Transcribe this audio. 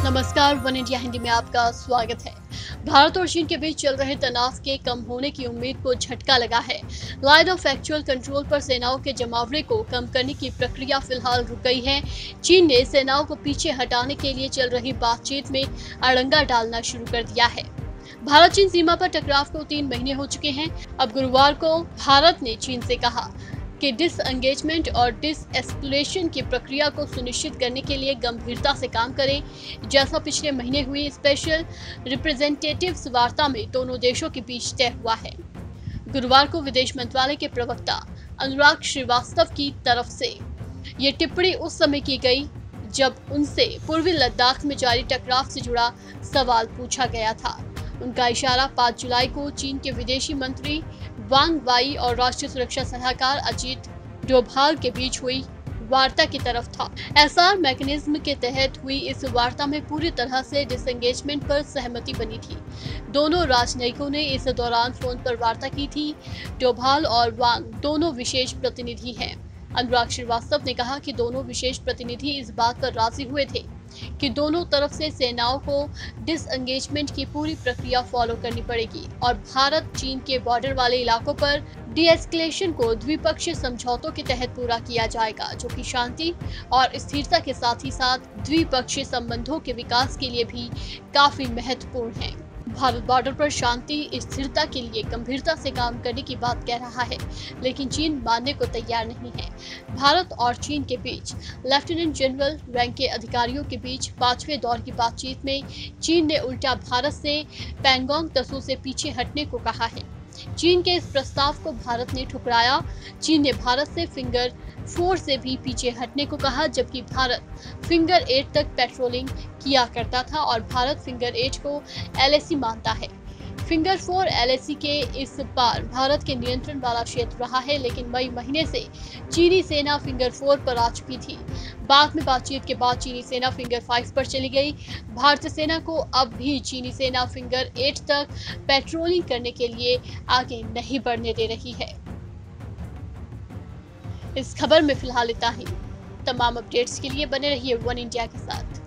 नमस्कार, one India Hindi में आपका स्वागत है। भारत और चीन के बीच चल रहे तनाव के कम होने की उम्मीद को झटका लगा है। लाइन ऑफ एक्चुअल कंट्रोल पर सेनाओं के जमावड़े को कम करने की प्रक्रिया फिलहाल रुक गई है। चीन ने सेनाओं को पीछे हटाने के लिए चल रही बातचीत में अड़ंगा डालना शुरू कर दिया है। भारत चीन सीमा पर टकराव को 3 महीने हो चुके हैं। अब गुरुवार को भारत ने चीन से कहा कि डिसएंगेजमेंट और डिसएस्केलेशन की प्रक्रिया को सुनिश्चित करने के लिए गंभीरता से काम करें, जैसा पिछले महीने हुई स्पेशल रिप्रेजेंटेटिव्स वार्ता में दोनों देशों के बीच तय हुआ है। गुरुवार को विदेश मंत्रालय के प्रवक्ता अनुराग श्रीवास्तव की तरफ से ये टिप्पणी उस समय की गई जब उनसे पूर्वी लद्दाख में जारी टकराव से जुड़ा सवाल पूछा गया था। उनका इशारा 5 जुलाई को चीन के विदेशी मंत्री वांग वाई और राष्ट्रीय सुरक्षा सलाहकार अजीत डोभाल के बीच हुई वार्ता की तरफ था। एसआर मैकेनिज्म के तहत हुई इस वार्ता में पूरी तरह से डिसएंगेजमेंट पर सहमति बनी थी। दोनों राजनयिकों ने इस दौरान फोन पर वार्ता की थी। डोभाल और वांग दोनों विशेष प्रतिनिधि हैं। अनुराग श्रीवास्तव ने कहा कि दोनों विशेष प्रतिनिधि इस बात पर राजी हुए थे कि दोनों तरफ से सेनाओं को डिसएंगेजमेंट की पूरी प्रक्रिया फॉलो करनी पड़ेगी और भारत चीन के बॉर्डर वाले इलाकों पर डीएस्केलेशन को द्विपक्षीय समझौतों के तहत पूरा किया जाएगा, जो कि शांति और स्थिरता के साथ ही साथ द्विपक्षीय संबंधों के विकास के लिए भी काफी महत्वपूर्ण है। भारत बॉर्डर पर शांति स्थिरता के लिए गंभीरता से काम करने की बात कह रहा है, लेकिन चीन मानने को तैयार नहीं है। भारत और चीन के बीच लेफ्टिनेंट जनरल रैंक के अधिकारियों के बीच 5वें दौर की बातचीत में चीन ने उल्टा भारत से पैंगोंग त्सो से पीछे हटने को कहा है। चीन के इस प्रस्ताव को भारत ने ठुकराया। चीन ने भारत से फिंगर 4 से भी पीछे हटने को कहा, जबकि भारत फिंगर 8 तक पेट्रोलिंग किया करता था और भारत फिंगर 8 को एलएसी मानता है। फिंगर 4 एलएसी के इस पार भारत के नियंत्रण वाला क्षेत्र रहा है, लेकिन मई महीने से चीनी सेना फिंगर 4 पर आ चुकी थी। बाद में बातचीत के बाद चीनी सेना फिंगर 5 पर चली गई। भारतीय सेना को अब भी चीनी सेना फिंगर 8 तक पेट्रोलिंग करने के लिए आगे नहीं बढ़ने दे रही है। इस खबर में फिलहाल इतना ही। तमाम अपडेट्स के लिए बने रहिए वन इंडिया के साथ।